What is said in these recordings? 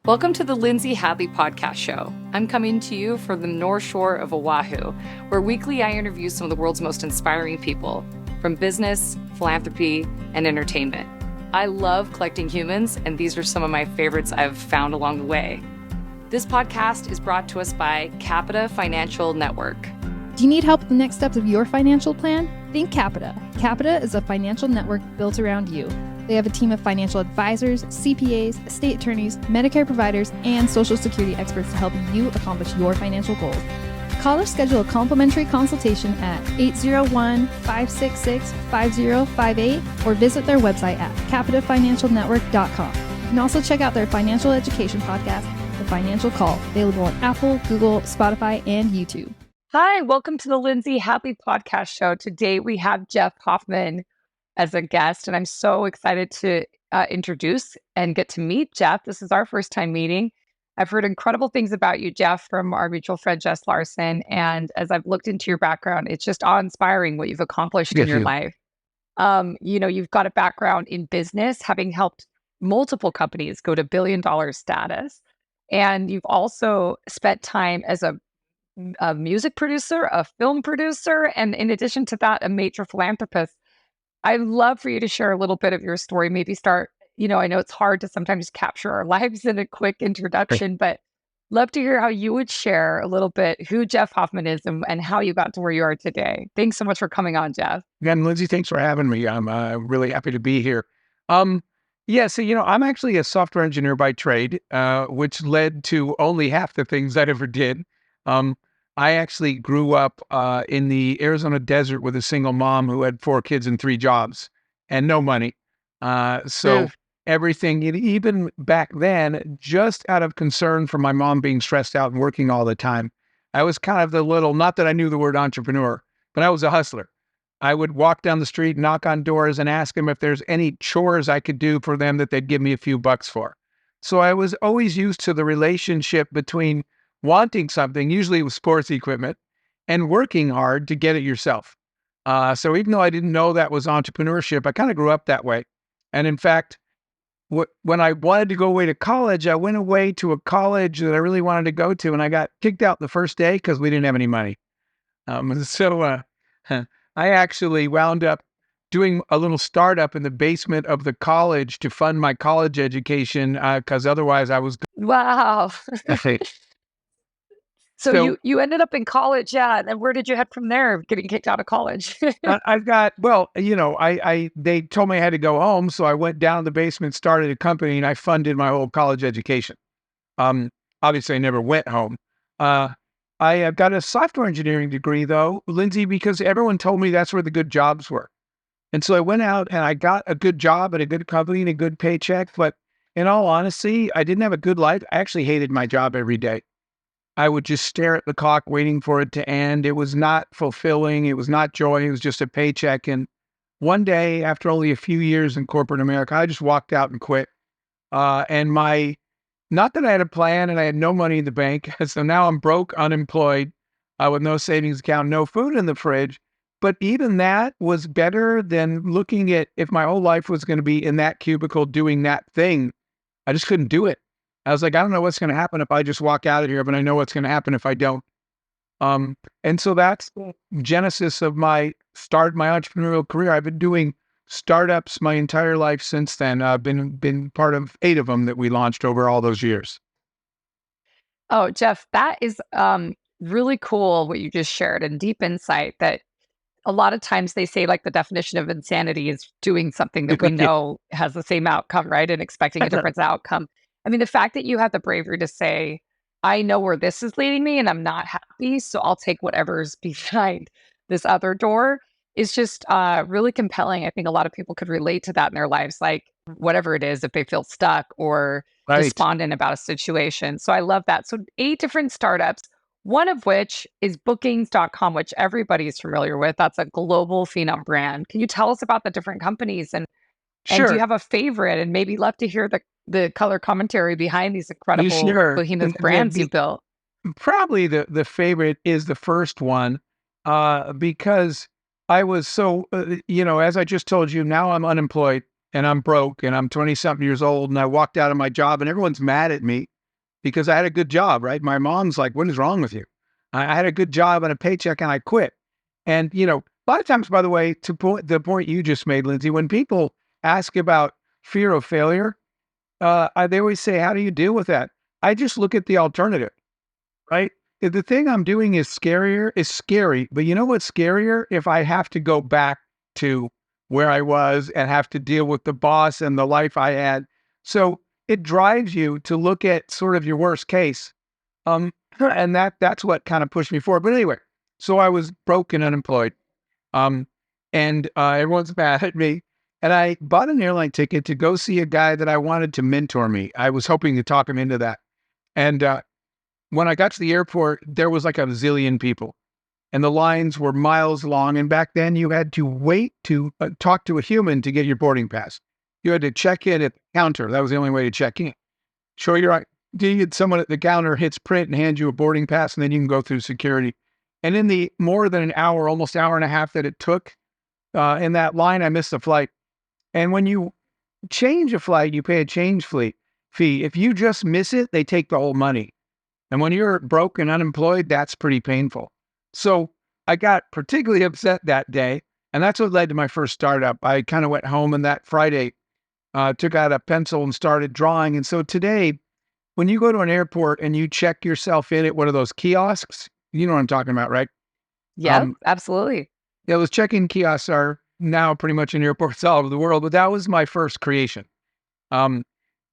Welcome to the Lindsay Hadley Podcast Show. I'm coming to you from the North Shore of Oahu, where weekly I interview some of the world's most inspiring people from business, philanthropy, and entertainment. I love collecting humans, and these are some of my favorites I've found along the way. This podcast is brought to us by Capita Financial Network. Do you need help with the next steps of your financial plan? Think Capita. Capita is a financial network built around you. They have a team of financial advisors, CPAs, estate attorneys, Medicare providers, and Social Security experts to help you accomplish your financial goals. Call or schedule a complimentary consultation at 801-566-5058 or visit their website at capitafinancialnetwork.com. You can also check out their financial education podcast, The Financial Call, available on Apple, Google, Spotify, and YouTube. Hi, welcome to the Lindsay Hadley Podcast Show. Today we have Jeff Hoffman as a guest, and I'm so excited to introduce and get to meet Jeff. This is our first time meeting. I've heard incredible things about you, Jeff, from our mutual friend, Jess Larson. And as I've looked into your background, it's just awe-inspiring what you've accomplished in your life. You've got a background in business, having helped multiple companies go to billion-dollar status. And you've also spent time as a music producer, a film producer, and in addition to that, a major philanthropist. I'd love for you to share a little bit of your story. Maybe start, I know it's hard to sometimes capture our lives in a quick introduction, but love to hear how you would share a little bit who Jeff Hoffman is and how you got to where you are today. Thanks so much for coming on, Jeff. Again, Lindsay, thanks for having me. I'm really happy to be here. I'm actually a software engineer by trade, which led to only half the things I ever did. I actually grew up in the Arizona desert with a single mom who had 4 kids and 3 jobs and no money. Everything, even back then, just out of concern for my mom being stressed out and working all the time, I was kind of not that I knew the word entrepreneur, but I was a hustler. I would walk down the street, knock on doors, and ask them if there's any chores I could do for them that they'd give me a few bucks for. So I was always used to the relationship between wanting something, usually with sports equipment, and working hard to get it yourself. So even though I didn't know that was entrepreneurship, I kind of grew up that way. And in fact, when I wanted to go away to college, I went away to a college that I really wanted to go to, and I got kicked out the first day because we didn't have any money. I actually wound up doing a little startup in the basement of the college to fund my college education because otherwise I was... Wow. So you ended up in college, yeah. And then where did you head from there, getting kicked out of college? they told me I had to go home. So I went down to the basement, started a company, and I funded my whole college education. Obviously I never went home. I got a software engineering degree though, Lindsay, because everyone told me that's where the good jobs were. And so I went out and I got a good job at a good company and a good paycheck. But in all honesty, I didn't have a good life. I actually hated my job every day. I would just stare at the clock waiting for it to end. It was not fulfilling. It was not joy. It was just a paycheck. And one day, after only a few years in corporate America, I just walked out and quit. Not that I had a plan and I had no money in the bank. So now I'm broke, unemployed, with no savings account, no food in the fridge. But even that was better than looking at if my whole life was going to be in that cubicle doing that thing. I just couldn't do it. I was like, I don't know what's going to happen if I just walk out of here, but I know what's going to happen if I don't. And so that's the genesis of my entrepreneurial career. I've been doing startups my entire life since then. I've been part of 8 of them that we launched over all those years. Oh, Jeff, that is really cool what you just shared, and deep insight that a lot of times they say like the definition of insanity is doing something that we know has the same outcome, right? And expecting a different outcome. I mean, the fact that you have the bravery to say, I know where this is leading me and I'm not happy, so I'll take whatever's behind this other door is just really compelling. I think a lot of people could relate to that in their lives, like whatever it is, if they feel stuck or despondent about a situation. So I love that. So 8 different startups, one of which is bookings.com, which everybody is familiar with. That's a global phenom brand. Can you tell us about the different companies and Sure. do you have a favorite? And maybe love to hear the color commentary behind these incredible behemoth brands you built. Probably the favorite is the first one, because I was so, as I just told you, now I'm unemployed and I'm broke and I'm 20-something years old and I walked out of my job and everyone's mad at me because I had a good job, right? My mom's like, what is wrong with you? I had a good job and a paycheck and I quit. And, a lot of times, by the way, the point you just made, Lindsay, when people ask about fear of failure, they always say, how do you deal with that? I just look at the alternative, right? If the thing I'm doing is scary, but you know what's scarier? If I have to go back to where I was and have to deal with the boss and the life I had. So it drives you to look at sort of your worst case. And that's what kind of pushed me forward. But anyway, so I was broke and unemployed. Um, and everyone's mad at me. And I bought an airline ticket to go see a guy that I wanted to mentor me. I was hoping to talk him into that. And when I got to the airport, there was like a zillion people, and the lines were miles long. And back then, you had to wait to talk to a human to get your boarding pass. You had to check in at the counter. That was the only way to check in. Show your someone at the counter hits print and hands you a boarding pass, and then you can go through security. And in the more than an hour, almost hour and a half that it took in that line, I missed a flight. And when you change a flight, you pay a fee. If you just miss it, they take the whole money. And when you're broke and unemployed, that's pretty painful. So I got particularly upset that day. And that's what led to my first startup. I kind of went home and that Friday, took out a pencil and started drawing. And so today, when you go to an airport and you check yourself in at one of those kiosks, you know what I'm talking about, right? Yes, Um, absolutely. yeah, those check-in kiosks are now pretty much in airports all over the world, but that was my first creation. Um,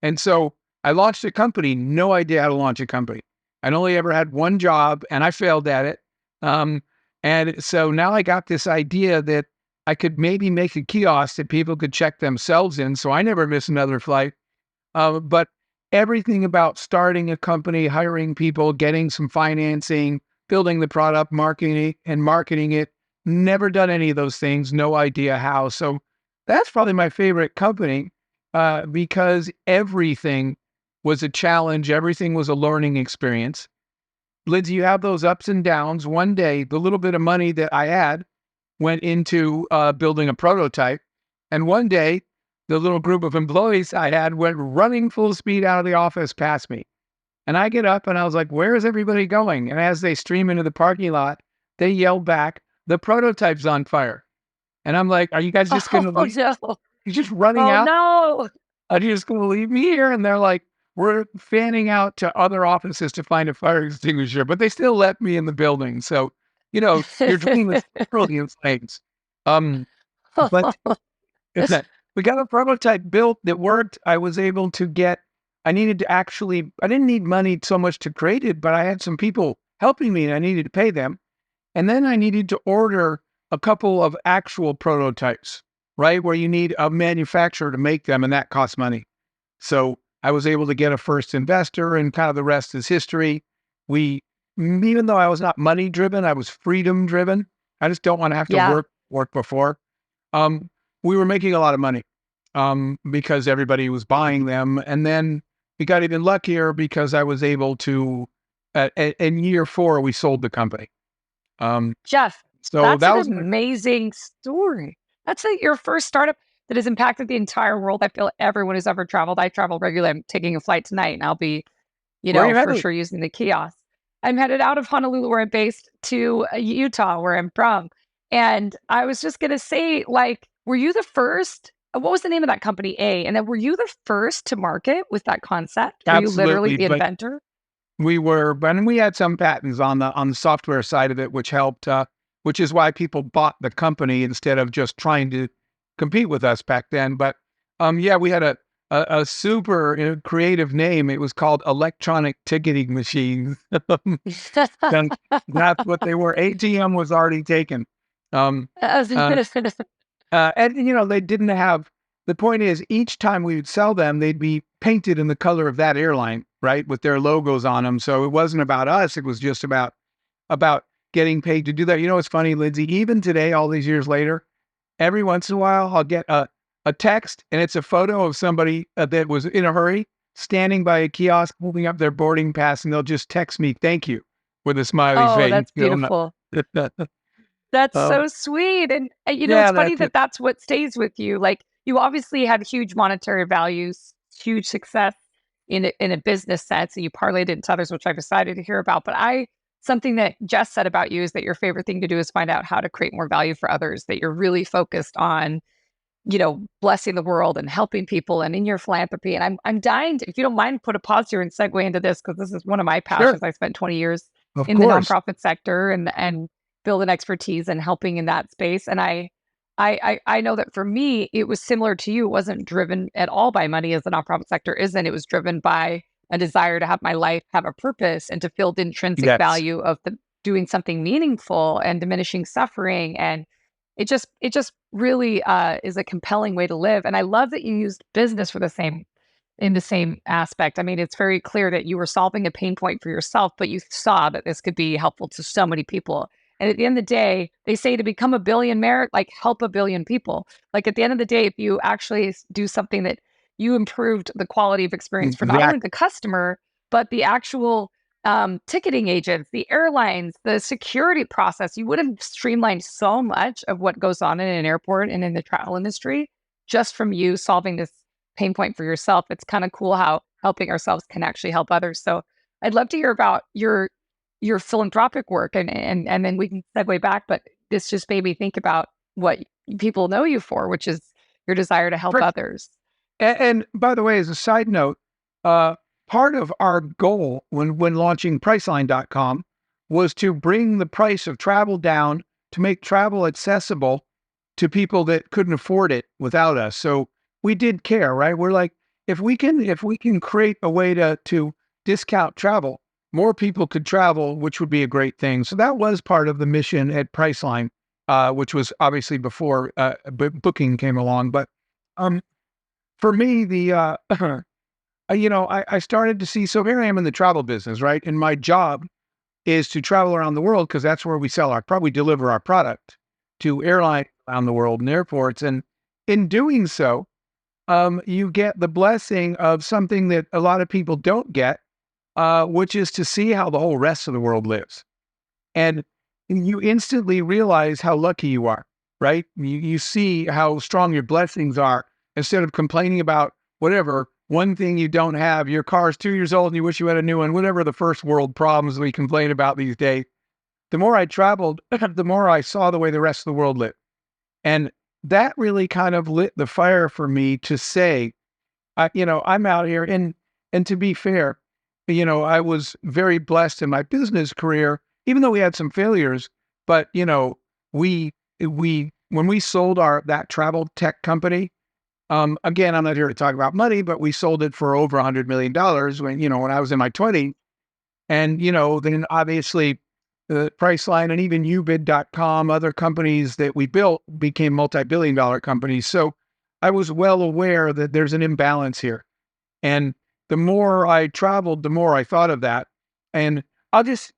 and so I launched a company, no idea how to launch a company. I'd only ever had one job and I failed at it. Um, and so now I got this idea that I could maybe make a kiosk that people could check themselves in. So I never miss another flight. But everything about starting a company, hiring people, getting some financing, building the product, marketing it, never done any of those things, no idea how. So that's probably my favorite company because everything was a challenge, everything was a learning experience. Lindsay, you have those ups and downs. One day, the little bit of money that I had went into building a prototype. And one day, the little group of employees I had went running full speed out of the office past me. And I get up and I was like, where is everybody going? And as they stream into the parking lot, they yell back, the prototype's on fire. And I'm like, are you guys just going to Oh leave? no. You're just running Oh out? no. Are you just going to leave me here? And they're like, we're fanning out to other offices to find a fire extinguisher, but they still let me in the building. So, your dream is brilliant things. Um, but we got a prototype built that worked. I didn't need money so much to create it, but I had some people helping me and I needed to pay them. And then I needed to order a couple of actual prototypes, right? Where you need a manufacturer to make them and that costs money. So I was able to get a first investor and kind of the rest is history. We, even though I was not money driven, I was freedom driven. I just don't want to have to Yeah. work before. Um, we were making a lot of money because everybody was buying them. And then we got even luckier because I was able to, in year 4, we sold the company. Jeff, So that's that an was amazing story. That's like your first startup that has impacted the entire world. I feel everyone who's ever traveled. I travel regularly. I'm taking a flight tonight and I'll be, where are you for headed? sure using the kiosk. I'm headed out of Honolulu, where I'm based, to Utah, where I'm from. And I was just going to say, like, were you the first? What was the name of that company? And then were you the first to market with that concept? Were you literally Absolutely. the But inventor? we had some patents on the software side of it, which helped, which is why people bought the company instead of just trying to compete with us back then. But yeah, we had a super creative name. It was called Electronic Ticketing Machines. And that's what they were. ATM was already taken. Um, uh, and they didn't have. The point is, each time we would sell them, they'd be painted in the color of that airline, right, with their logos on them. So it wasn't about us; it was just about getting paid to do that. You know, it's funny, Lindsay. Even today, all these years later, every once in a while, I'll get a text, and it's a photo of somebody that was in a hurry, standing by a kiosk, holding up their boarding pass, and they'll just text me, "Thank you," with a smiley Oh, face. that's beautiful. That's um, so sweet. And, it's yeah, funny that's that it. that's what stays with you. Like, you obviously had huge monetary values, huge success, in a business sense, and you parlayed it into others, which I've decided to hear about. But something that Jess said about you is that your favorite thing to do is find out how to create more value for others, that you're really focused on, blessing the world and helping people and in your philanthropy. And I'm dying to, if you don't mind, put a pause here and segue into this, because this is one of my Sure. passions. I spent 20 years Of in the course. nonprofit sector and build an expertise and helping in that space. And I know that for me, it was similar to you. It wasn't driven at all by money, as the nonprofit sector isn't. It was driven by a desire to have my life have a purpose and to feel the intrinsic Yes. value of doing something meaningful and diminishing suffering. And it just really is a compelling way to live. And I love that you used business for in the same aspect. I mean, it's very clear that you were solving a pain point for yourself, but you saw that this could be helpful to so many people. And at the end of the day, they say to become a billionaire, like help a billion people. Like at the end of the day, if you actually do something that you improved the quality of experience for not only Exactly. the customer, but the actual ticketing agents, the airlines, the security process, you would have streamlined so much of what goes on in an airport and in the travel industry just from you solving this pain point for yourself. It's kind of cool how helping ourselves can actually help others. So I'd love to hear about your philanthropic work, and then we can segue back. But this just made me think about what people know you for, which is your desire to help others. And by the way, as a side note, uh, part of our goal when launching Priceline.com was to bring the price of travel down, to make travel accessible to people that couldn't afford it without us. So we did care, right? We're like, if we can create a way to discount travel, more people could travel, which would be a great thing. So that was part of the mission at Priceline, which was obviously before Booking came along. But um, for me, I started to see, so here I am in the travel business, right? And my job is to travel around the world because that's where we sell we deliver our product to airlines around the world and airports. And in doing so, you get the blessing of something that a lot of people don't get, which is to see how the whole rest of the world lives. And you instantly realize how lucky you are, right? You see how strong your blessings are instead of complaining about whatever one thing you don't have. Your car is 2 years old and you wish you had a new one, whatever the first world problems we complain about these days. The more I traveled, the more I saw the way the rest of the world lived. And that really kind of lit the fire for me to say, I'm out here. And to be fair, I was very blessed in my business career, even though we had some failures. But when we sold that travel tech company, again, I'm not here to talk about money, but we sold it for over $100 million when I was in my 20s. And then obviously Priceline and even ubid.com, other companies that we built became multi-billion-dollar companies. So I was well aware that there's an imbalance here. And the more I traveled, the more I thought of that. And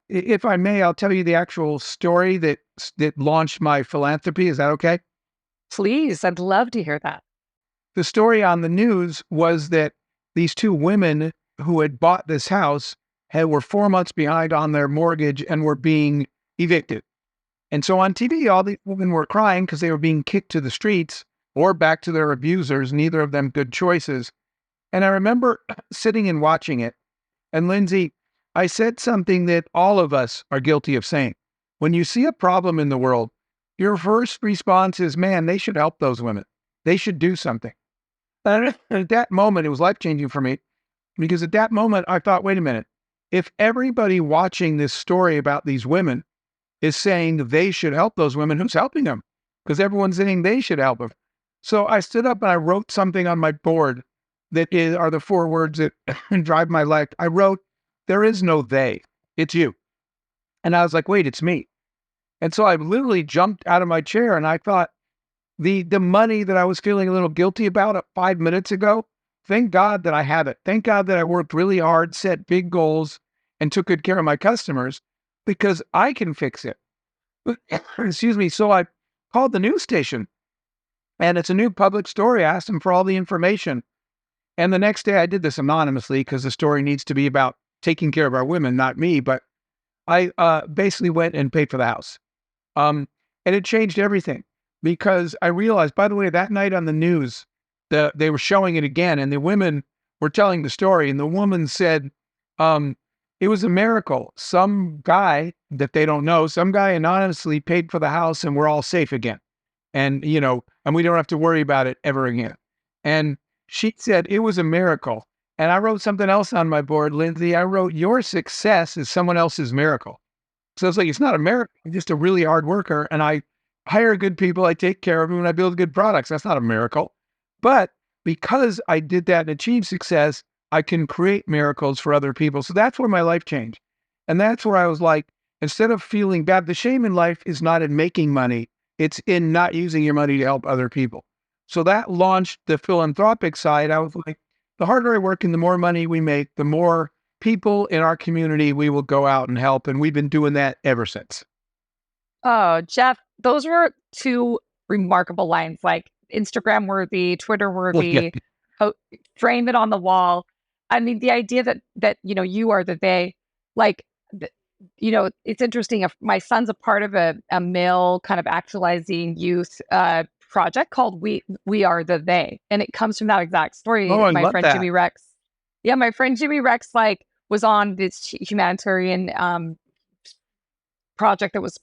if I may, I'll tell you the actual story that launched my philanthropy. Is that okay? Please, I'd love to hear that. The story on the news was that these two women who had bought this house were 4 months behind on their mortgage and were being evicted. And so on TV, all these women were crying because they were being kicked to the streets or back to their abusers, neither of them good choices. And I remember sitting and watching it. And Lindsay, I said something that all of us are guilty of saying. When you see a problem in the world, your first response is, man, they should help those women. They should do something. And at that moment, it was life-changing for me because at that moment, I thought, wait a minute. If everybody watching this story about these women is saying they should help those women, who's helping them? Because everyone's saying they should help them. So I stood up and I wrote something on my board are the 4 words that drive my life. I wrote, there is no they, it's you. And I was like, wait, it's me. And so I literally jumped out of my chair and I thought, the money that I was feeling a little guilty about 5 minutes ago, thank God that I have it. Thank God that I worked really hard, set big goals, and took good care of my customers because I can fix it. Excuse me. So I called the news station and it's a new public story. I asked them for all the information. And the next day I did this anonymously because the story needs to be about taking care of our women, not me. But I basically went and paid for the house. And it changed everything because I realized, by the way, that night on the news, they were showing it again and the women we're telling the story, and the woman said, um, it was a miracle. Some guy that they don't know, some guy anonymously paid for the house, and we're all safe again. And, and we don't have to worry about it ever again. And she said it was a miracle. And I wrote something else on my board, Lindsay. I wrote, your success is someone else's miracle. So it's like, it's not a miracle. I'm just a really hard worker. And I hire good people. I take care of them and I build good products. That's not a miracle. But because I did that and achieved success, I can create miracles for other people. So that's where my life changed. And that's where I was like, instead of feeling bad, the shame in life is not in making money. It's in not using your money to help other people. So that launched the philanthropic side. I was like, the harder I work and the more money we make, the more people in our community we will go out and help. And we've been doing that ever since. Oh, Jeff, those were two remarkable lines, like Instagram worthy, Twitter Well, yeah. worthy, oh, frame it on the wall. I mean, the idea that you are the they, like, it's interesting. If my son's a part of a male kind of actualizing youth project called We Are the They, and it comes from that exact Oh, story. I My love friend that. Jimmy Rex, yeah, my friend Jimmy Rex, like, was on this humanitarian project that was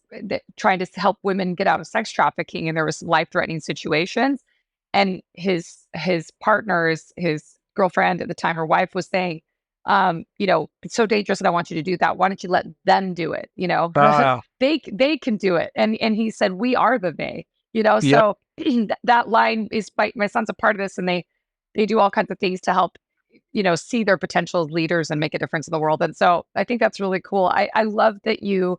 trying to help women get out of sex trafficking, and there was life-threatening situations. And his partners, his girlfriend at the time, her wife, was saying, it's so dangerous that I want you to do that. Why don't you let them do it? Uh, They can do it. And he said, we are the they. yep. So that line is, my son's a part of this, and they do all kinds of things to help see their potential as leaders and make a difference in the world. And so I think that's really cool. I love that you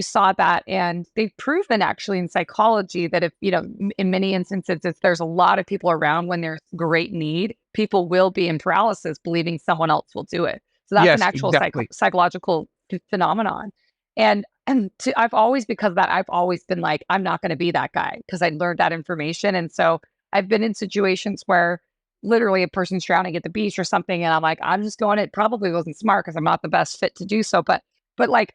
saw that. And they've proven actually in psychology that if, in many instances, if there's a lot of people around when there's great need, people will be in paralysis believing someone else will do it. So that's an Yes, actual exactly. psychological phenomenon. I've always, because of that, I've always been like, I'm not going to be that guy, because I learned that information. And so I've been in situations where literally a person's drowning at the beach or something, and I'm like, I'm just going, it probably wasn't smart because I'm not the best fit to do so. But like,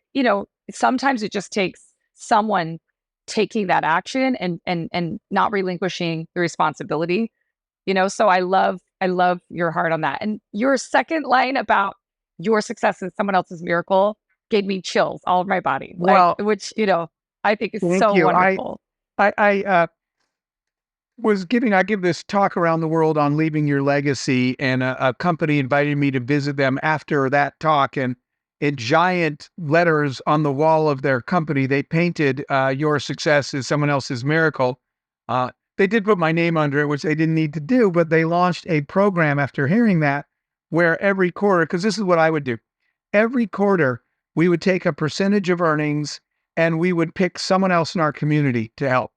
sometimes it just takes someone taking that action and not relinquishing the responsibility. So I love your heart on that. And your second line about your success is someone else's miracle gave me chills all over my body, like, Well, which, I think is thank so you. wonderful. I I give this talk around the world on leaving your legacy, and a company invited me to visit them after that talk. And in giant letters on the wall of their company, they painted, your success is someone else's miracle. They did put my name under it, which they didn't need to do, but they launched a program after hearing that, where every quarter, because this is what I would do. Every quarter, we would take a percentage of earnings and we would pick someone else in our community to help.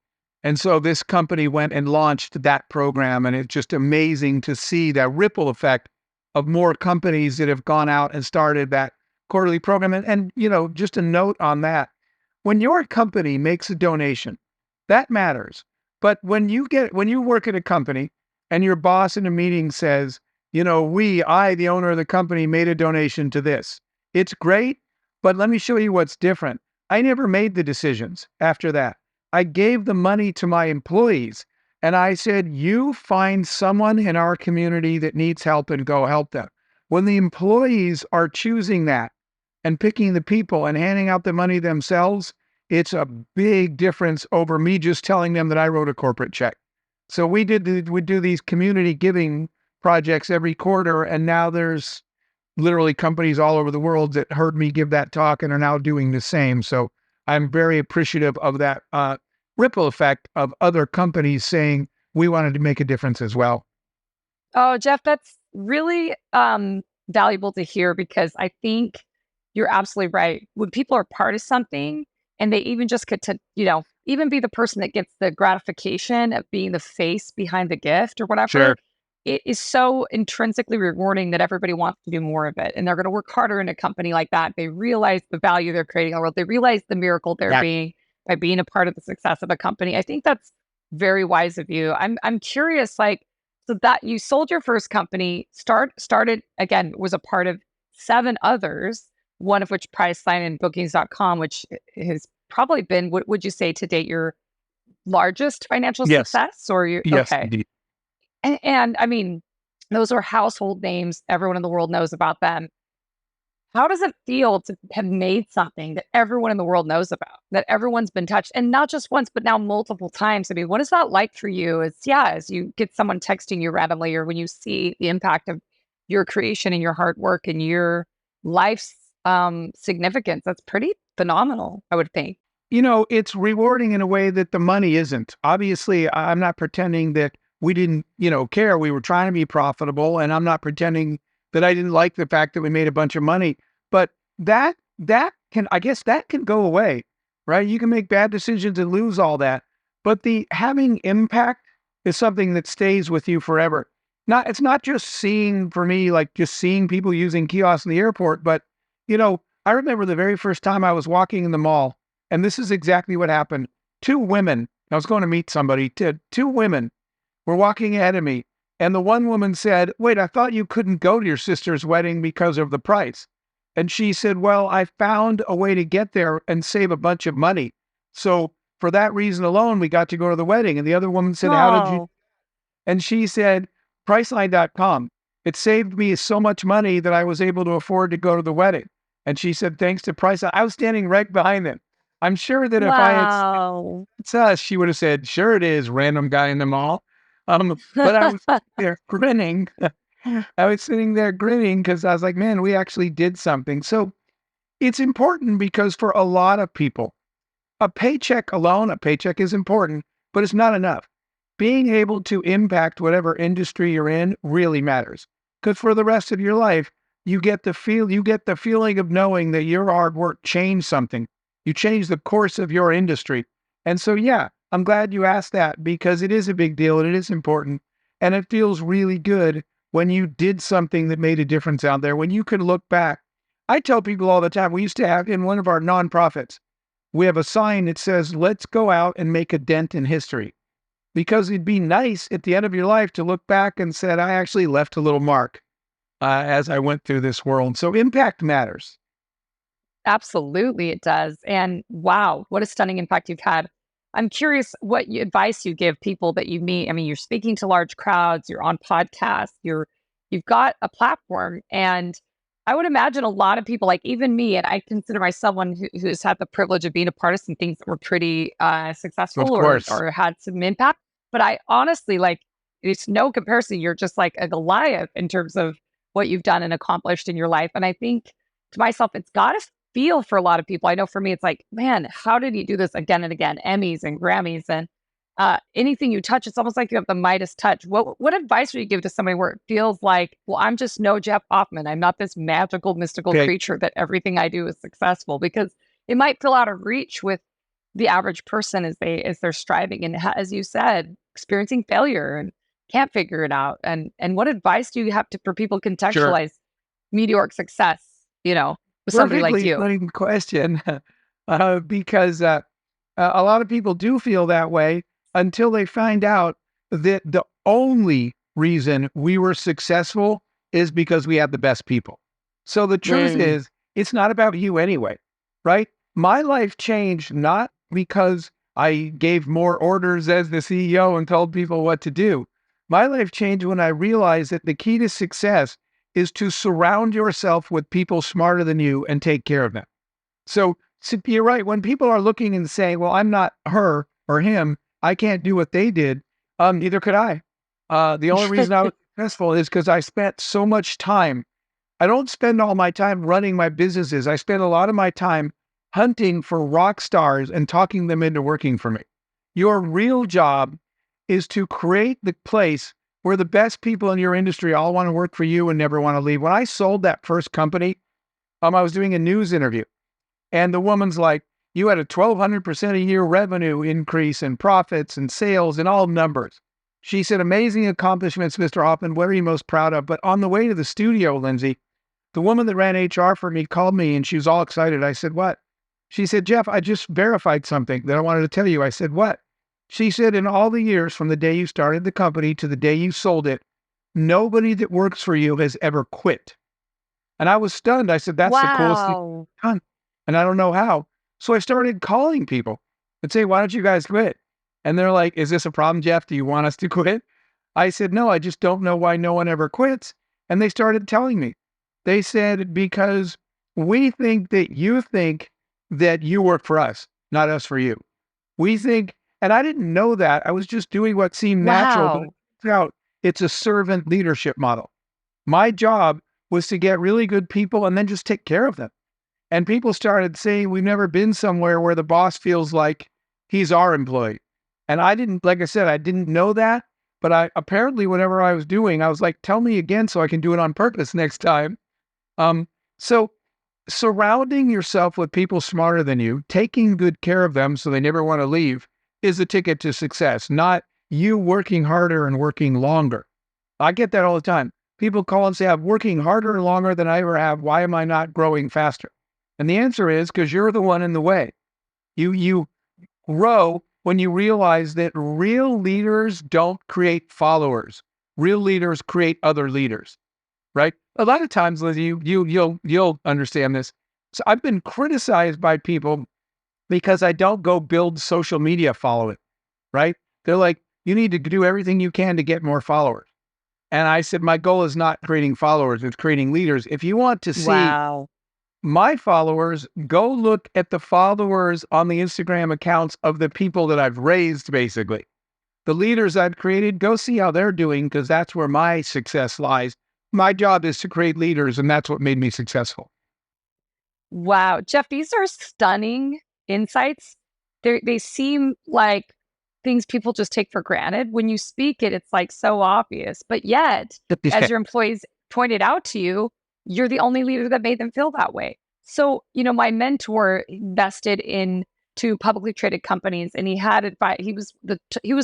And so this company went and launched that program, and it's just amazing to see that ripple effect of more companies that have gone out and started that quarterly program. And just a note on that. When your company makes a donation, that matters. But when you work at a company and your boss in a meeting says, I, the owner of the company, made a donation to this. It's great, but let me show you what's different. I never made the decisions after that. I gave the money to my employees, and I said, you find someone in our community that needs help and go help them. When the employees are choosing that and picking the people and handing out the money themselves, it's a big difference over me just telling them that I wrote a corporate check. So we do these community giving projects every quarter, and now there's literally companies all over the world that heard me give that talk and are now doing the same. So I'm very appreciative of that ripple effect of other companies saying we wanted to make a difference as well. Oh, Jeff, that's really valuable to hear, because I think you're absolutely right. When people are part of something and they even just get to, even be the person that gets the gratification of being the face behind the gift or whatever, Sure. it is so intrinsically rewarding that everybody wants to do more of it. And they're going to work harder in a company like that. They realize the value they're creating in the world. They realize the miracle they're Yeah. being by being a part of the success of a company. I think that's very wise of you. I'm curious, like, so that you sold your first company, started again, was a part of seven others, one of which Priceline and Bookings.com, which has probably been, would you say to date, your largest financial Yes. success? Or you Yes, okay? indeed. And I mean, Those are household names. Everyone in the world knows about them. How does it feel to have made something that everyone in the world knows about, that everyone's been touched, and not just once, but now multiple times? I mean, what is that like for you? As you get someone texting you randomly, or when you see the impact of your creation and your hard work and your life's significance, that's pretty phenomenal, I would think. It's rewarding in a way that the money isn't. Obviously, I'm not pretending that we didn't, care. We were trying to be profitable, and I'm not pretending that I didn't like the fact that we made a bunch of money. But that can, I guess, that can go away, right? You can make bad decisions and lose all that, but the having impact is something that stays with you forever. It's not just seeing, for me, like just seeing people using kiosks in the airport, but I remember the very first time I was walking in the mall. And this is exactly what happened. Two women, I was going to meet somebody, two women were walking ahead of me. And the one woman said, "Wait, I thought you couldn't go to your sister's wedding because of the price." And she said, "Well, I found a way to get there and save a bunch of money. So for that reason alone, we got to go to the wedding." And the other woman said, "How did you?" Oh, And she said, Priceline.com. It saved me so much money that I was able to afford to go to the wedding. And she said, thanks to Priceline. I was standing right behind them. I'm sure that if I had said, wow. it's us, she would have said, sure it is, random guy in the mall. But I was there grinning. I was sitting there grinning because I was like, man, we actually did something. So it's important because for a lot of people, a paycheck is important, but it's not enough. Being able to impact whatever industry you're in really matters. Because for the rest of your life, you get the feeling of knowing that your hard work changed something. You changed the course of your industry. And so, yeah, I'm glad you asked that because it is a big deal and it is important. And it feels really good when you did something that made a difference out there, when you can look back. I tell people all the time, we used to have in one of our nonprofits, we have a sign that says, let's go out and make a dent in history. Because it'd be nice at the end of your life to look back and said, I actually left a little mark as I went through this world. So impact matters. Absolutely, it does. And wow, what a stunning impact you've had. I'm curious what advice you give people that you meet. I mean, you're speaking to large crowds, you're on podcasts, you've got a platform, and I would imagine a lot of people, like even me, and I consider myself someone who's had the privilege of being a part of some things that were pretty Of successful course. or had some impact. But I honestly like it's no comparison. You're just like a Goliath in terms of what you've done and accomplished in your life. And I think to myself, it's got to feel for a lot of people. I know for me, it's like, man, how did he do this again and again? Emmys and Grammys and anything you touch, it's almost like you have the Midas touch. What advice would you give to somebody where it feels like, well, I'm just no Jeff Hoffman. I'm not this magical, mystical Okay. creature that everything I do is successful because it might feel out of reach with the average person as they're striving and as you said, experiencing failure and can't figure it out. And what advice do you have to for people to Sure. contextualize meteoric success? With somebody like Perfectly you. good question. Because a lot of people do feel that way until they find out that the only reason we were successful is because we had the best people. So the truth Mm. is, it's not about you anyway, right? My life changed not because I gave more orders as the CEO and told people what to do. My life changed when I realized that the key to success is to surround yourself with people smarter than you and take care of them. So you're right. When people are looking and saying, well, I'm not her or him, I can't do what they did, neither could I. The only reason I was successful is because I spent so much time. I don't spend all my time running my businesses. I spend a lot of my time hunting for rock stars and talking them into working for me. Your real job is to create the place where the best people in your industry all want to work for you and never want to leave. When I sold that first company, I was doing a news interview and the woman's like, you had a 1,200% a year revenue increase in profits and sales and all numbers. She said, amazing accomplishments, Mr. Hoffman. What are you most proud of? But on the way to the studio, Lindsay, the woman that ran HR for me called me and she was all excited. I said, what? She said, Jeff, I just verified something that I wanted to tell you. I said, what? She said, in all the years from the day you started the company to the day you sold it, nobody that works for you has ever quit. And I was stunned. I said, that's the coolest thing Wow. I've done. And I don't know how. So I started calling people and say, why don't you guys quit? And they're like, is this a problem, Jeff? Do you want us to quit? I said, no, I just don't know why no one ever quits. And they started telling me. They said, because we think that you work for us, not us for you. We think, and I didn't know that. I was just doing what seemed natural, but it Wow. turns out it's a servant leadership model. My job was to get really good people and then just take care of them. And people started saying, we've never been somewhere where the boss feels like he's our employee. And I didn't, like I said, I didn't know that. But I apparently, whatever I was doing, I was like, tell me again so I can do it on purpose next time. So surrounding yourself with people smarter than you, taking good care of them so they never want to leave is the ticket to success, not you working harder and working longer. I get that all the time. People call and say, I'm working harder and longer than I ever have. Why am I not growing faster? And the answer is because you're the one in the way. You grow when you realize that real leaders don't create followers. Real leaders create other leaders, right? A lot of times, Liz, you'll understand this. So I've been criticized by people because I don't go build social media following, right? They're like, you need to do everything you can to get more followers. And I said, my goal is not creating followers, it's creating leaders. If you want to see Wow. my followers, go look at the followers on the Instagram accounts of the people that I've raised, basically. The leaders I've created, go see how they're doing because that's where my success lies. My job is to create leaders, and that's what made me successful. Wow. Jeff, these are stunning insights. They seem like things people just take for granted. When you speak it, it's like so obvious. But yet, as your employees pointed out to you, you're the only leader that made them feel that way. So, my mentor invested in two publicly traded companies and he had advice. He was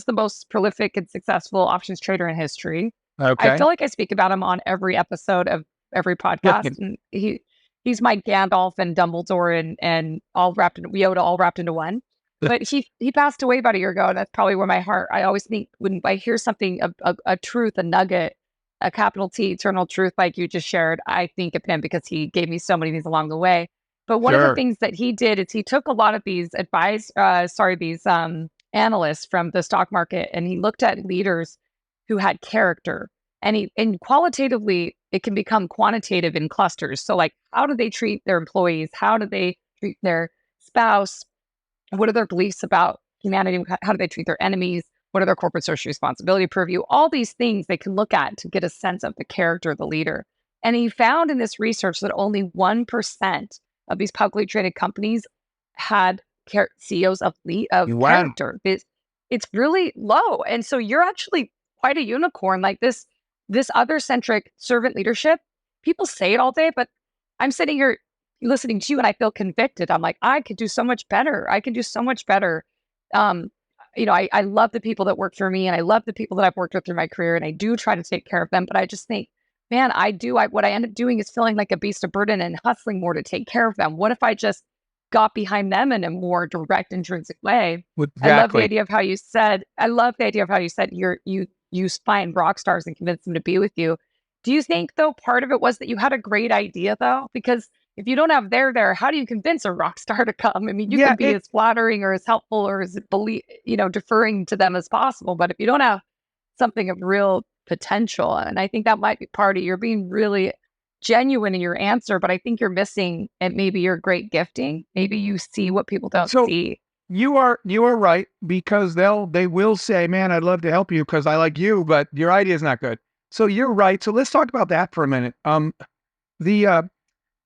the most prolific and successful options trader in history. I Okay. feel like I speak about him on every episode of every podcast. And he's my Gandalf and Dumbledore and all wrapped in Yoda, all wrapped into one. But he passed away about a year ago, and that's probably where my heart. I always think when I hear something, a truth, a nugget, a capital T, eternal truth, like you just shared, I think of him because he gave me so many things along the way. But one of the Sure. things that he did is he took a lot of these these analysts from the stock market, and he looked at leaders who had character, and qualitatively it can become quantitative in clusters. So like, how do they treat their employees? How do they treat their spouse? What are their beliefs about humanity? How do they treat their enemies? What are their corporate social responsibility purview? All these things they can look at to get a sense of the character of the leader. And he found in this research that only 1% of these publicly traded companies had CEOs of Wow. character. It's really low. And so you're actually quite a unicorn. Like this other centric servant leadership, people say it all day, but I'm sitting here listening to you and I feel convicted. I'm like, I could do so much better. I can do so much better. Um, I love the people that work for me and I love the people that I've worked with through my career and I do try to take care of them. But I just think, man, what I end up doing is feeling like a beast of burden and hustling more to take care of them. What if I just got behind them in a more direct, intrinsic way? Exactly. I love the idea of how you said you find rock stars and convince them to be with you. Do you think though part of it was that you had a great idea though? Because if you don't have there, how do you convince a rock star to come? I mean, you Yeah. can be as flattering or as helpful or as deferring to them as possible. But if you don't have something of real potential, and I think that might be part of you're being really genuine in your answer, but I think you're missing and maybe your great gifting. Maybe you see what people don't So see. you are right because they will say, man, I'd love to help you because I like you, but your idea is not good. So you're right. So let's talk about that for a minute. The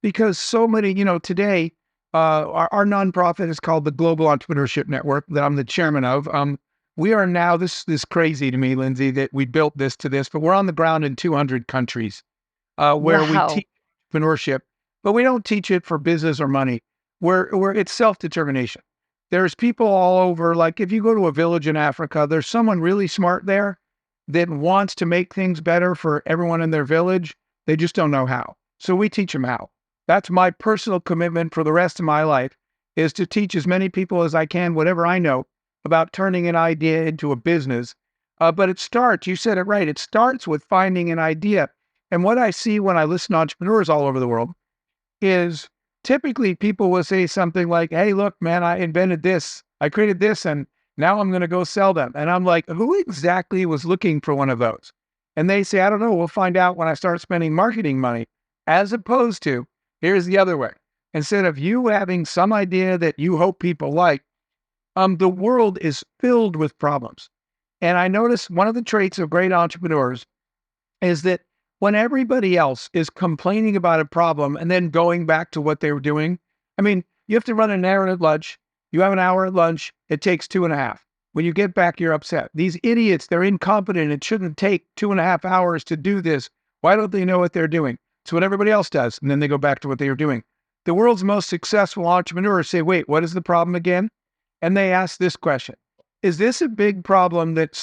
because so many, today, our nonprofit is called the Global Entrepreneurship Network that I'm the chairman of. We are now this crazy to me, Lindsay, that we built this to this, but we're on the ground in 200 countries where we Wow. teach entrepreneurship, but we don't teach it for business or money. Where it's self determination. There's people all over. Like if you go to a village in Africa, there's someone really smart there that wants to make things better for everyone in their village. They just don't know how. So we teach them how. That's my personal commitment for the rest of my life is to teach as many people as I can, whatever I know about turning an idea into a business. But it starts, you said it right, it starts with finding an idea. And what I see when I listen to entrepreneurs all over the world is typically people will say something like, hey, look, man, I invented this. I created this and Now I'm going to go sell them. And I'm like, who exactly was looking for one of those? And they say, I don't know. We'll find out when I start spending marketing money. As opposed to, here's the other way. Instead of you having some idea that you hope people like, the world is filled with problems. And I notice one of the traits of great entrepreneurs is that when everybody else is complaining about a problem and then going back to what they were doing, I mean, you have to run an hour at lunch. You have an hour at lunch. It takes 2.5. When you get back, you're upset. These idiots, they're incompetent. It shouldn't take 2.5 hours to do this. Why don't they know what they're doing? It's what everybody else does. And then they go back to what they were doing. The world's most successful entrepreneurs say, wait, what is the problem again? And they ask this question. Is this a big problem that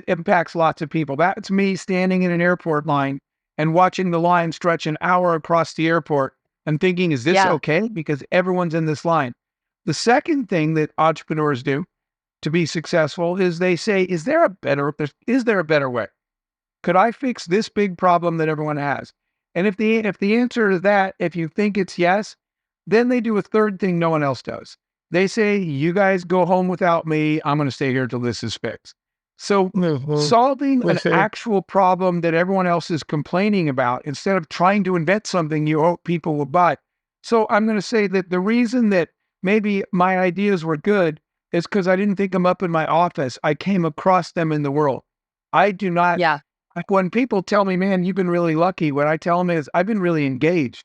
impacts lots of people? That's me standing in an airport line and watching the line stretch an hour across the airport and thinking, is this Yeah. okay? Because everyone's in this line. The second thing that entrepreneurs do to be successful is they say, is there a better way? Could I fix this big problem that everyone has? And if the answer is that, if you think it's yes, then they do a third thing no one else does. They say, you guys go home without me. I'm going to stay here till this is fixed. So Mhm. solving an Listen, actual problem that everyone else is complaining about, instead of trying to invent something you hope people will buy. So I'm going to say that the reason that maybe my ideas were good is because I didn't think them up in my office. I came across them in the world. I do not, Yeah. like when people tell me, man, you've been really lucky, what I tell them is I've been really engaged.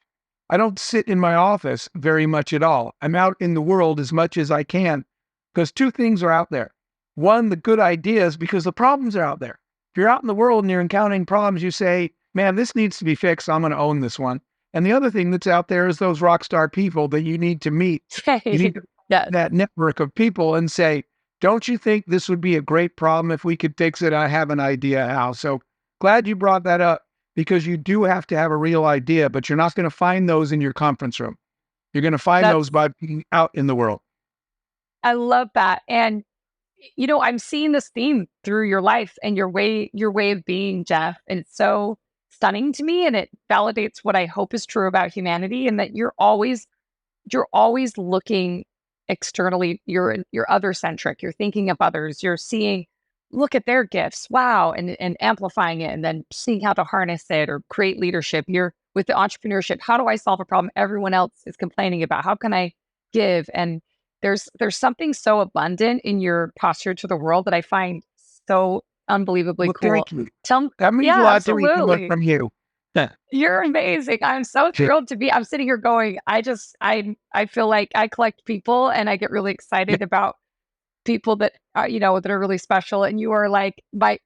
I don't sit in my office very much at all. I'm out in the world as much as I can because two things are out there. One, the good ideas, because the problems are out there. If you're out in the world and you're encountering problems, you say, man, this needs to be fixed. I'm going to own this one. And the other thing that's out there is those rock star people that you need to meet. You need to Yes. that network of people and say, don't you think this would be a great problem if we could fix it? I have an idea how. So glad you brought that up because you do have to have a real idea, but you're not going to find those in your conference room. You're going to find those That's by being out in the world. I love that. And I'm seeing this theme through your life and your way of being, Jeff. And it's so stunning to me. And it validates what I hope is true about humanity and that you're always looking externally. You're other centric. You're thinking of others. You're seeing, look at their gifts. Wow. And amplifying it and then seeing how to harness it or create leadership. You're with the entrepreneurship. How do I solve a problem everyone else is complaining about? How can I give? And there's something so abundant in your posture to the world that I find so unbelievably Well, cool. thank you. Tell That means a Yeah, lot to me coming absolutely. from you. Yeah. You're amazing. I'm so thrilled to be. I'm sitting here going, I feel like I collect people and I get really excited about people that that are really special. And you are like my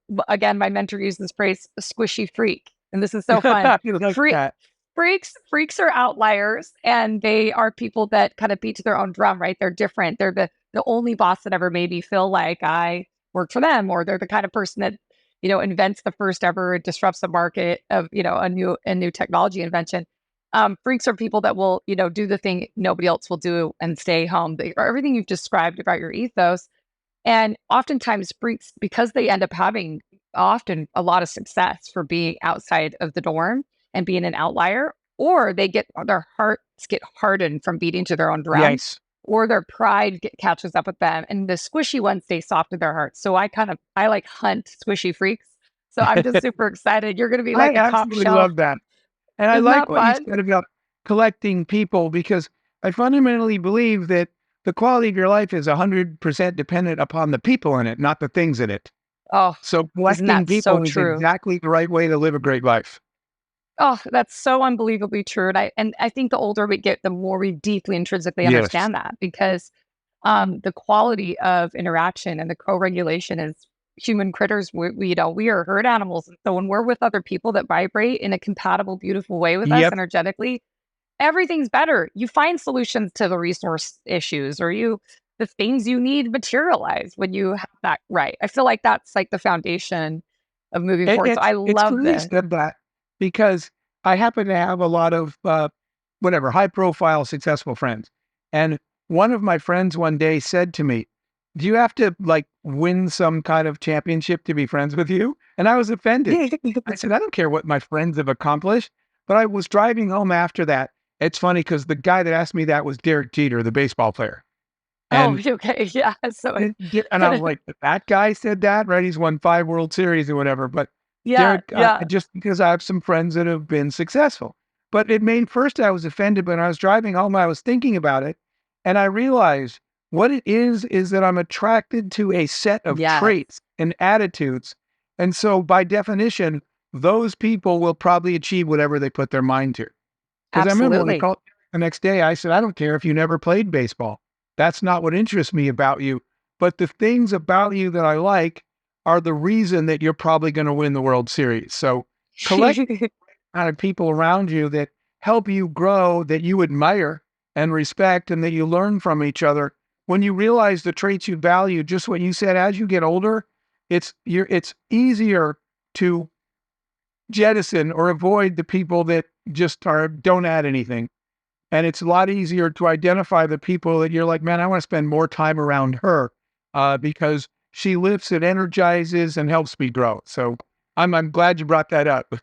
mentor used this phrase, a squishy freak. And this is so fun. You like Freak that. freaks are outliers and they are people that kind of beat to their own drum, right? They're different. They're the only boss that ever made me feel like I worked for them, or they're the kind of person that invents the first ever disrupts the market of a new technology invention. Freaks are people that will do the thing nobody else will do and stay home. Everything you've described about your ethos, and oftentimes freaks, because they end up having often a lot of success for being outside of the norm and being an outlier, or their hearts get hardened from beating to their own drum, Yes. or their pride catches up with them, and the squishy ones stay soft in their hearts. So I like hunt squishy freaks. So I'm just super excited. You're going to be I like a top absolutely shelf. love that. And I Isn't like that what you fun? said about collecting people because I fundamentally believe that the quality of your life is 100% dependent upon the people in it, not the things in it. Oh, So isn't collecting that so people is true? exactly the right way to live a great life. Oh, that's so unbelievably true. And I think the older we get, the more we deeply intrinsically Yes. understand that, because the quality of interaction and the co-regulation is human critters. We are herd animals. And so when we're with other people that vibrate in a compatible, beautiful way with us Yep. energetically, everything's better. You find solutions to the resource issues, or the things you need materialize when you have that right. I feel like that's like the foundation of moving It, forward. So it's I it's love funny you this. said that because I happen to have a lot of whatever high profile successful friends, and one of my friends one day said to me, "Do you have to like win some kind of championship to be friends with you?" And I was offended. I said, "I don't care what my friends have accomplished." But I was driving home after that. It's funny because the guy that asked me that was Derek Jeter, the baseball player. Oh, And okay. Yeah. So it and I kind was of, like, that guy said that, right? He's won 5 World Series or whatever. But yeah, Derek, yeah, just because I have some friends that have been successful. But it made first I was offended, but when I was driving home, I was thinking about it, and I realized what it is that I'm attracted to a set of yes, traits and attitudes. And so by definition, those people will probably achieve whatever they put their mind to. Because I remember when I absolutely. called the next day, I said, I don't care if you never played baseball. That's not what interests me about you. But the things about you that I like are the reason that you're probably going to win the World Series. So collect kind of people around you that help you grow, that you admire and respect, and that you learn from each other. When you realize the traits you value, just what you said, as you get older, it's easier to jettison or avoid the people that just don't add anything. And it's a lot easier to identify the people that you're like, man, I want to spend more time around her because she lifts and energizes and helps me grow. So I'm glad you brought that up.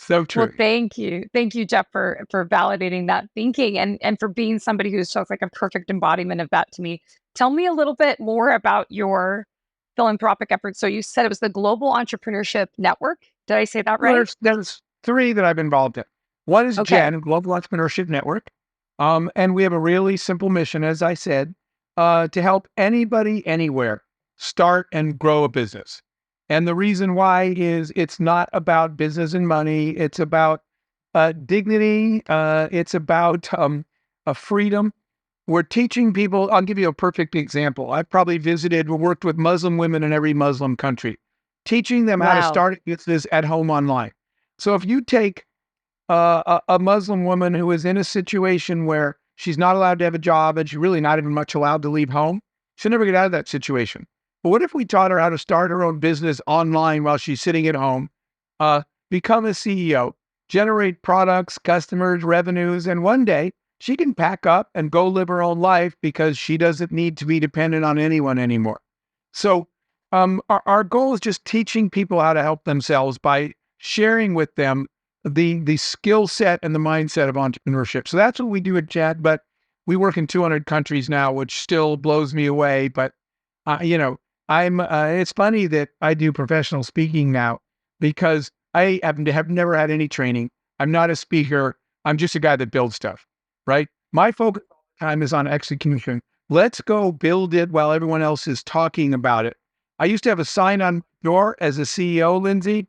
So Well, true. thank you, Jeff, for validating that thinking and for being somebody who's just like a perfect embodiment of that to me. Tell me a little bit more about your philanthropic efforts. So you said it was the Global Entrepreneurship Network. Did I say that Well, right? there's 3 that I've been involved in. One is Okay. GEN, Global Entrepreneurship Network. And we have a really simple mission, as I said, to help anybody anywhere start and grow a business. And the reason why is it's not about business and money. It's about dignity. It's about a freedom. We're teaching people. I'll give you a perfect example. I've probably visited, worked with Muslim women in every Muslim country, teaching them how to Wow. start a business at home online. So if you take a Muslim woman who is in a situation where she's not allowed to have a job and she's really not even much allowed to leave home, she'll never get out of that situation. But what if we taught her how to start her own business online while she's sitting at home, uh, become a CEO, generate products, customers, revenues, and one day she can pack up and go live her own life because she doesn't need to be dependent on anyone anymore. So our goal is just teaching people how to help themselves by sharing with them the skill set and the mindset of entrepreneurship. So that's what we do at Chat, but we work in 200 countries now, which still blows me away. But you know, I'm. It's funny that I do professional speaking now because I have never had any training. I'm not a speaker. I'm just a guy that builds stuff. Right. My focus all the time is on execution. Let's go build it while everyone else is talking about it. I used to have a sign on my door as a CEO, Lindsay,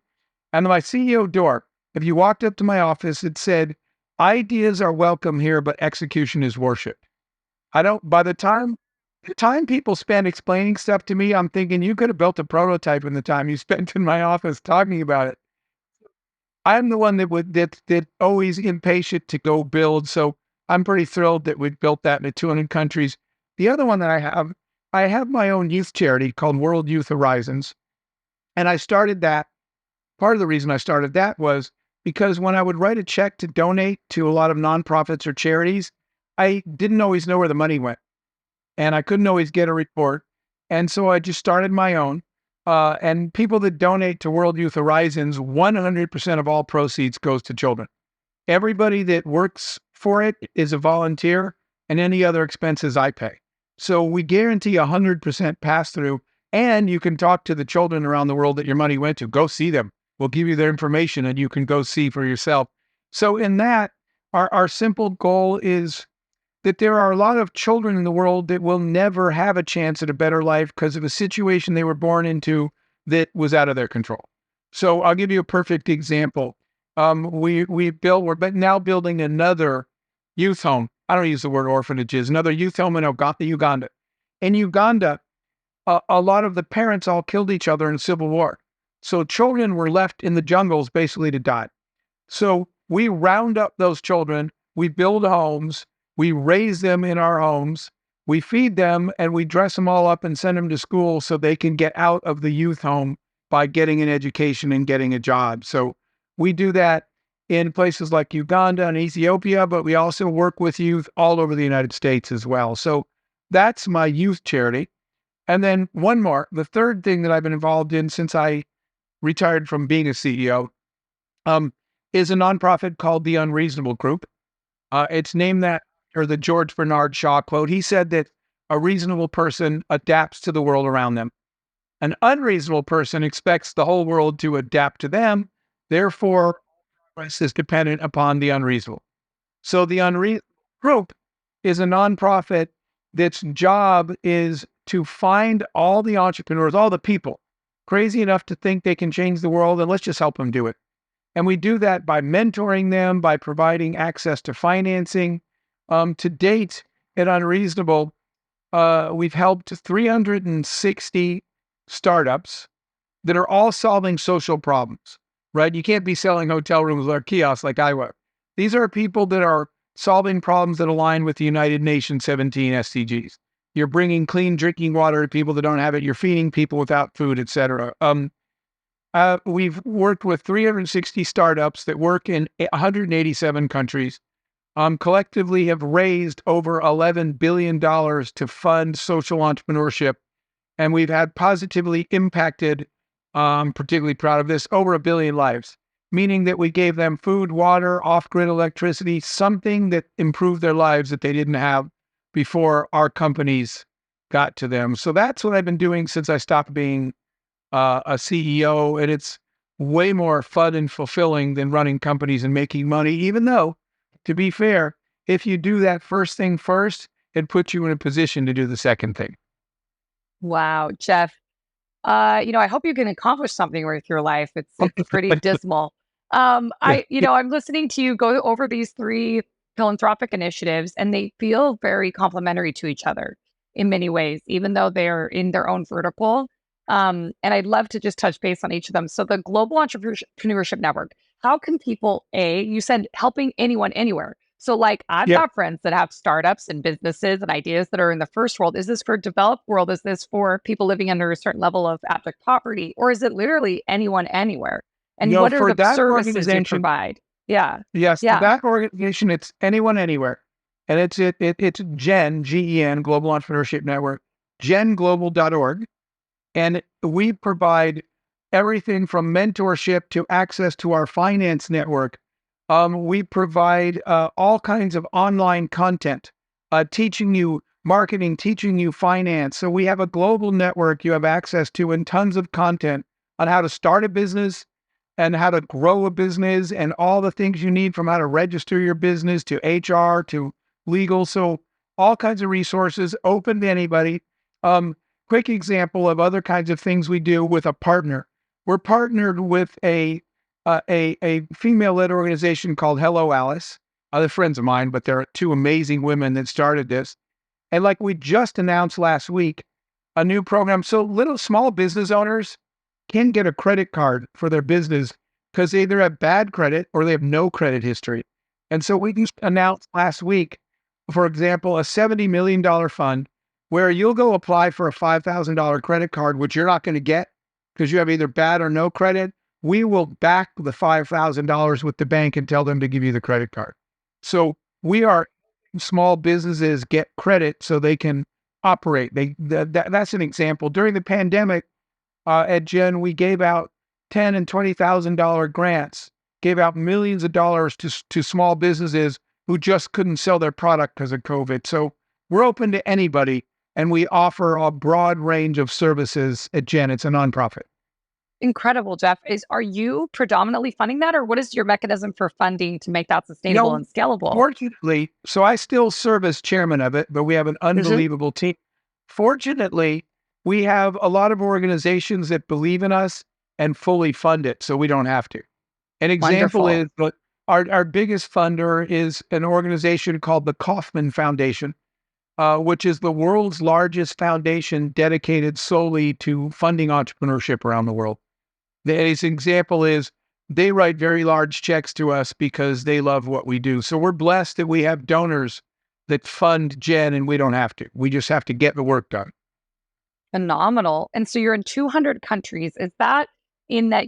and my CEO door, if you walked up to my office, it said, ideas are welcome here, but execution is worship. I don't, by the time people spend explaining stuff to me, I'm thinking you could have built a prototype in the time you spent in my office talking about it. I'm the one that always impatient to go build. So I'm pretty thrilled that we've built that in 200 countries. The other one that I have my own youth charity called World Youth Horizons. And I started that. Part of the reason I started that was because when I would write a check to donate to a lot of nonprofits or charities, I didn't always know where the money went and I couldn't always get a report. And so I just started my own. And people that donate to World Youth Horizons, 100% of all proceeds goes to children. Everybody that works for it is a volunteer, and any other expenses I pay. So we guarantee 100% pass through, and you can talk to the children around the world that your money went to. Go see them. We'll give you their information, and you can go see for yourself. So in that, our simple goal is that there are a lot of children in the world that will never have a chance at a better life because of a situation they were born into that was out of their control. So I'll give you a perfect example. We're now building another youth home. I don't use the word orphanages, another youth home in Uganda. In Uganda, a lot of the parents all killed each other in civil war. So children were left in the jungles basically to die. So we round up those children, we build homes, we raise them in our homes, we feed them, and we dress them all up and send them to school so they can get out of the youth home by getting an education and getting a job. So we do that in places like Uganda and Ethiopia, but we also work with youth all over the United States as well. So that's my youth charity. And then one more, the third thing that I've been involved in since I retired from being a CEO um, is a nonprofit called the Unreasonable Group. It's named that or the George Bernard Shaw quote. He said that A reasonable person adapts to the world around them. An unreasonable person expects the whole world to adapt to them. Therefore, progress is dependent upon the unreasonable. So the unreasonable group is a nonprofit that's job is to find all the entrepreneurs, all the people crazy enough to think they can change the world, and let's just help them do it. And we do that by mentoring them, by providing access to financing. To date, at Unreasonable, we've helped 360 startups that are all solving social problems, right? You can't be selling hotel rooms or kiosks like I was. These are people that are solving problems that align with the United Nations 17 SDGs. You're bringing clean drinking water to people that don't have it. You're feeding people without food, etc. We've worked with 360 startups that work in 187 countries. Collectively have raised over $11 billion to fund social entrepreneurship. And we've had positively impacted, particularly proud of this, over 1 billion lives, meaning that we gave them food, water, off-grid electricity, something that improved their lives that they didn't have before our companies got to them. So that's what I've been doing since I stopped being a CEO, and it's way more fun and fulfilling than running companies and making money, even though, to be fair, if you do that first thing first, it puts you in a position to do the second thing. Wow, Jeff. I hope you can accomplish something with your life. It's pretty dismal. I'm listening to you go over these three philanthropic initiatives, and they feel very complementary to each other in many ways, even though they're in their own vertical. And I'd love to just touch base on each of them. So the Global Entrepreneurship Network, how can people, you said helping anyone anywhere. So like I've Yeah. got friends that have startups and businesses and ideas that are in the first world. Is this for developed world? Is this for people living under a certain level of abject poverty? Or is it literally anyone anywhere? And what are For the that services you organization, provide? Yeah. yes, for Yeah. that organization, it's anyone, anywhere. And it's GEN, GEN, Global Entrepreneurship Network, genglobal.org. And we provide everything from mentorship to access to our finance network. We provide all kinds of online content, teaching you marketing, teaching you finance. So we have a global network you have access to and tons of content on how to start a business and how to grow a business and all the things you need from how to register your business to HR to legal. So all kinds of resources open to anybody. Quick example of other kinds of things we do with a partner. We're partnered with a female-led organization called Hello Alice. They're friends of mine, but they're two amazing women that started this. And like we just announced last week, a new program. So little small business owners can get a credit card for their business because they either have bad credit or they have no credit history. And so we just announced last week, for example, a $70 million fund where you'll go apply for a $5,000 credit card, which you're not going to get because you have either bad or no credit. We will back the $5,000 with the bank and tell them to give you the credit card. So we are small businesses get credit so they can operate. That's an example. During the pandemic, at Gen, we gave out $10,000 and $20,000 grants, gave out millions of dollars to small businesses who just couldn't sell their product because of COVID. So we're open to anybody, and we offer a broad range of services at Gen. It's a nonprofit. Incredible, Jeff. Are you predominantly funding that, or what is your mechanism for funding to make that You sustainable know, and scalable? fortunately, so I still serve as chairman of it, but we have an Mhm. unbelievable team. Fortunately, we have a lot of organizations that believe in us and fully fund it, so we don't have to. An example Wonderful. is our biggest funder is an organization called the Hoffman Foundation, which is the world's largest foundation dedicated solely to funding entrepreneurship around the world. His example is they write very large checks to us because they love what we do. So we're blessed that we have donors that fund Gen and we don't have to. We just have to get the work done. Phenomenal. And so you're in 200 countries. Is that in that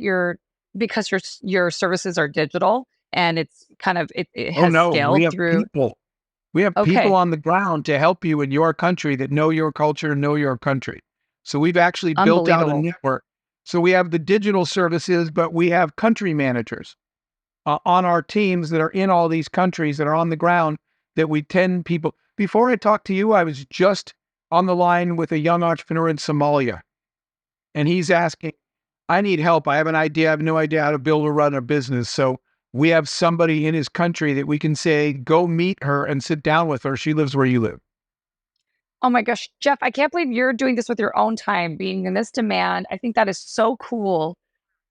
because your services are digital and it's kind of it Oh has no, we scaled have through? people. We have people Okay, on the ground to help you in your country that know your culture and know your country. So we've actually built out a unbelievable. network. So we have the digital services, but we have country managers on our teams that are in all these countries that are on the ground that we tend people. Before I talked to you, I was just on the line with a young entrepreneur in Somalia, and he's asking, I need help. I have an idea. I have no idea how to build or run a business. So we have somebody in his country that we can say, go meet her and sit down with her. She lives where you live. Oh my gosh, Jeff, I can't believe you're doing this with your own time, being in this demand. I think that is so cool.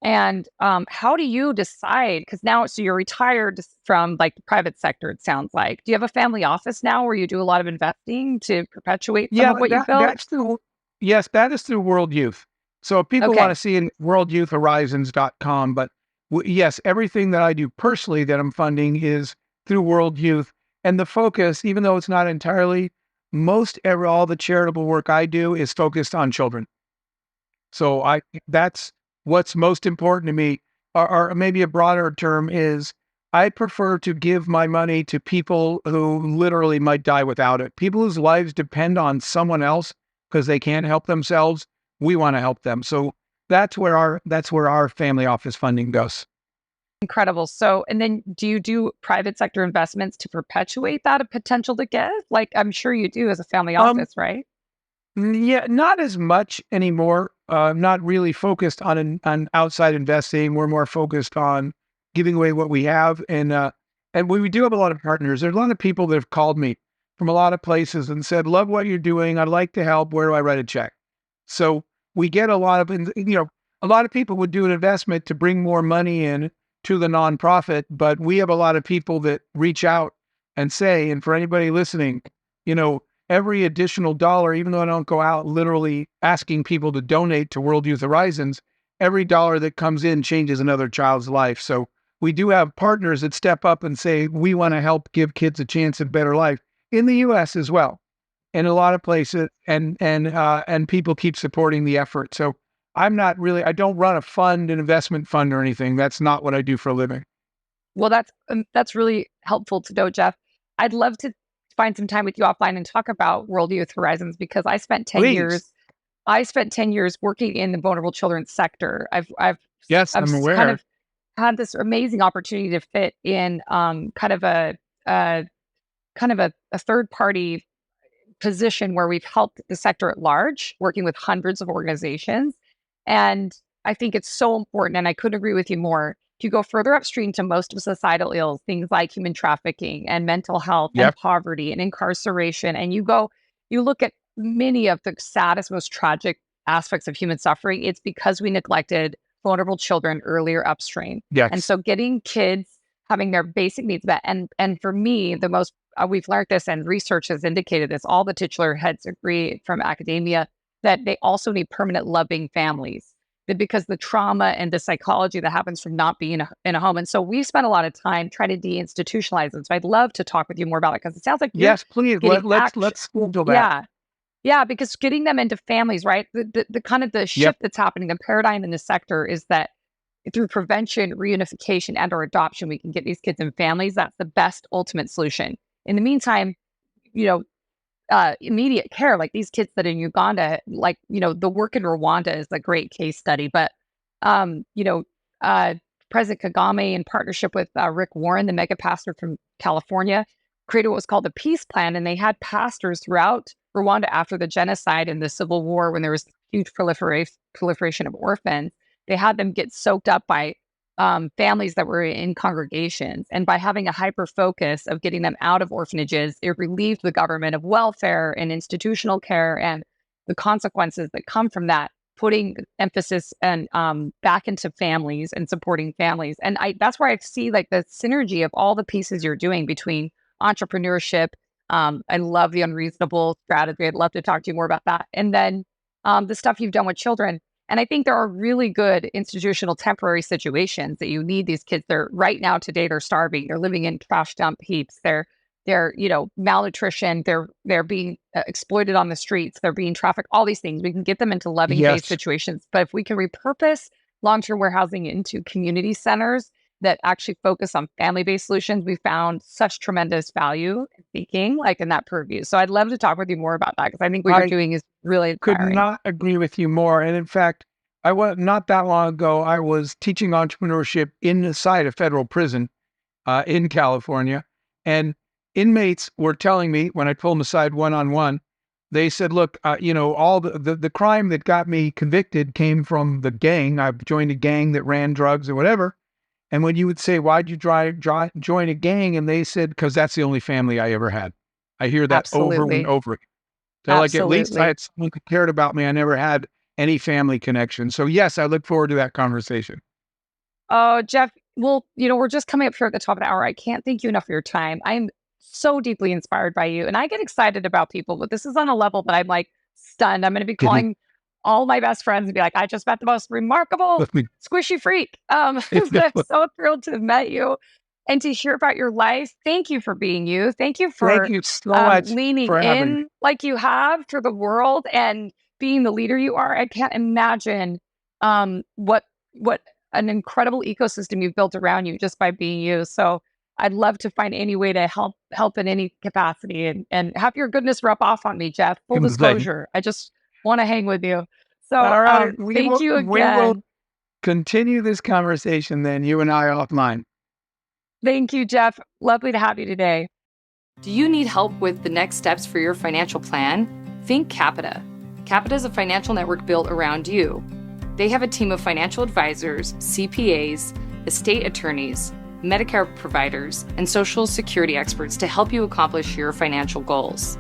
And how do you decide? Because now, so you're retired from like the private sector, it sounds like. Do you have a family office now where you do a lot of investing to perpetuate some Yeah, of what you've that built? that's through, yes, that is through World Youth. So if people want to Okay, see it, worldyouthhorizons.com. But yes, everything that I do personally that I'm funding is through World Youth. And the focus, even though it's not entirely, all the charitable work I do is focused on children. So that's what's most important to me. Or maybe a broader term is I prefer to give my money to people who literally might die without it. People whose lives depend on someone else because they can't help themselves. We want to help them. So that's where our family office funding goes. incredible. So, and then do you do private sector investments to perpetuate that potential to give? Like, I'm sure you do as a family Um, office, right? Yeah, not as much anymore. Not really focused on on outside investing. We're more focused on giving away what we have, and we do have a lot of partners. There's a lot of people that have called me from a lot of places and said, "Love what you're doing. I'd like to help. Where do I write a check?" So we get a lot of, a lot of people would do an investment to bring more money in to the nonprofit, but we have a lot of people that reach out and say, and for anybody listening, you know, every additional dollar, even though I don't go out literally asking people to donate to World Youth Horizons, every dollar that comes in changes another child's life. So we do have partners that step up and say, we want to help give kids a chance at a better life in the US as well, in a lot of places, and people keep supporting the effort. So I don't run a fund, an investment fund or anything. That's not what I do for a living. Well, that's really helpful to know, Jeff. I'd love to find some time with you offline and talk about World Youth Horizons because Please. I spent 10 years working in the vulnerable children's sector. Yes, I'm Kind aware. of had this amazing opportunity to fit in uh, kind of a third party position where we've helped the sector at large, working with hundreds of organizations. And I think it's so important, and I couldn't agree with you more. If you go further upstream to most of societal ills, things like human trafficking and mental health and Yep. poverty and incarceration, and you look at many of the saddest, most tragic aspects of human suffering, it's because we neglected vulnerable children earlier upstream. And Yes. so getting kids having their basic needs met. And for me, the most we've learned this and research has indicated this, all the titular heads agree from academia that they also need permanent loving families. That because the trauma and the psychology that happens from not being in a home. And so we spent a lot of time trying to deinstitutionalize them. So I'd love to talk with you more about it because it sounds like you're Yes, please. getting action. Let's schedule that. Yeah. Yeah. Because getting them into families, right? The kind of the Yep. shift that's happening, the paradigm in the sector is that through prevention, reunification, and or adoption, we can get these kids in families. That's the best ultimate solution. In the meantime, you know, immediate care, like these kids that in Uganda, like, the work in Rwanda is a great case study. But, um, you know, uh, President Kagame, in partnership with Rick Warren, the mega pastor from California, created what was called the Peace Plan. And they had pastors throughout Rwanda after the genocide and the civil war, when there was huge proliferation of orphans. They had them get soaked up by families that were in congregations. And by having a hyper focus of getting them out of orphanages, it relieved the government of welfare and institutional care and the consequences that come from that, putting emphasis and back into families and supporting families. And that's where I see like the synergy of all the pieces you're doing between entrepreneurship. I love the unreasonable strategy. I'd love to talk to you more about that. And then the stuff you've done with children. And I think there are really good institutional temporary situations that you need these kids. They're right now today, they're starving. They're living in trash dump heaps. They're malnutrition. They're being exploited on the streets. They're being trafficked, all these things. We can get them into loving based Yes. situations. But if we can repurpose long-term warehousing into community centers that actually focus on family-based solutions, we found such tremendous value in seeking like in that purview. So I'd love to talk with you more about that because I think what you're I doing is really could inspiring. not agree with you more. And in fact, I was not that long ago, I was teaching entrepreneurship inside a federal prison in California. And inmates were telling me when I pulled them aside one on one, They said, look, all the crime that got me convicted came from the gang. I joined a gang that ran drugs or whatever. And when you would say, why'd you join a gang? And they said, because that's the only family I ever had. I hear that over and Absolutely. over again. They're like, at least I Absolutely. had someone who cared about me. I never had any family connection. So yes, I look forward to that conversation. Oh, Jeff, well, we're just coming up here at the top of the hour. I can't thank you enough for your time. I'm so deeply inspired by you. And I get excited about people, but this is on a level that I'm like stunned. I'm going to be Mhm. calling all my best friends and be like, I just met the most remarkable Let me- squishy freak. I'm so thrilled to have met you and to hear about your life. Thank you for being you. Thank you Thank for you so much leaning for having me. in like you have to the world and being the leader you are. I can't imagine what an incredible ecosystem you've built around you just by being you. So I'd love to find any way to help in any capacity and have your goodness rub off on me, Jeff. Full disclosure. I just want to hang with you. So All right, thank you we will again. continue this conversation then, you and I offline. Thank you, Jeff. Lovely to have you today. Do you need help with the next steps for your financial plan? Think Capita. Capita is a financial network built around you. They have a team of financial advisors, CPAs, estate attorneys, Medicare providers, and Social Security experts to help you accomplish your financial goals.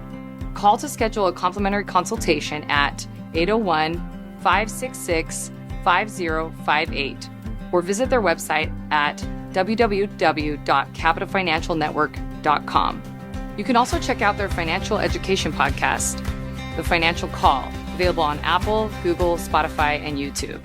Call to schedule a complimentary consultation at 801-566-5058 or visit their website at www.capitafinancialnetwork.com. You can also check out their financial education podcast, The Financial Call, available on Apple, Google, Spotify, and YouTube.